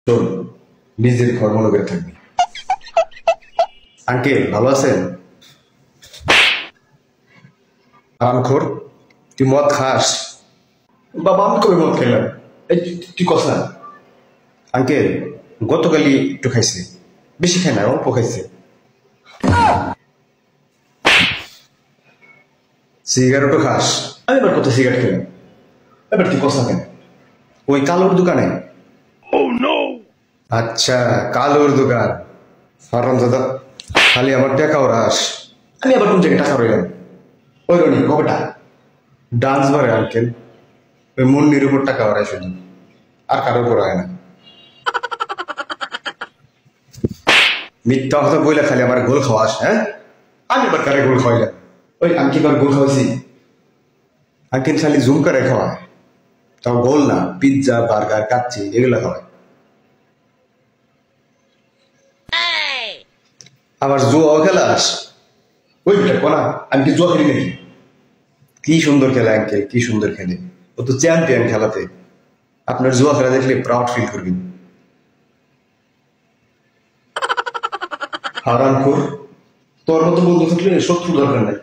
শোন, নিজের ঘর মনে করে থাকবি। আঙ্কেল ভালো আছেন? আরামখোর, তুই মদ খাস? বাবা আমি কবে মদ খেলাম? এই তুই কথা। আঙ্কেল গতকালই একটু খাইছে, বেশি খাই না, অল্প খাইছে। সিগারেটও খাস? আমি এবার কত সিগারেট খেলাম, এবার তুই কথা কেন? ওই কালোর দোকানে? আচ্ছা, কালোর দোকান। হারাম দাদা, খালি আমার টাকা ওরাস। আমি আবার কোন জায়গায় টাকা রইলাম? ওই রনি কবেটা ডান্স বারে আঙ্কেল, ওই মুন্নির উপর টাকা ওরাই শুধু, আর কারোর উপর হয় না। মিথ্যা কথা বইলে খালি আমার গোল খাওয়াস। হ্যাঁ, আমি এবার কারে গোল খাওয়াইলাম? ওই আমি কি গোল খাওয়াইছি? আঙ্কেল খালি জুম করে খাওয়ায়, তাও গোল না, পিৎজা বার্গার কাচ্চি এগুলো খাওয়ায়। আবার জুয়াও খেলাস? ওইটা কোনা, আমি কি জুয়া খেলি নাকি? কি সুন্দর খেলে আঙ্কেল, কি সুন্দর খেলে, ও তো চ্যাম্পিয়ন খেলাতে। আপনার জুয়া খেলা দেখলে প্রাউড ফিল করবেন। হারামখোর, তোর মতো বন্ধু থাকলে শত্রু দরকার নাই।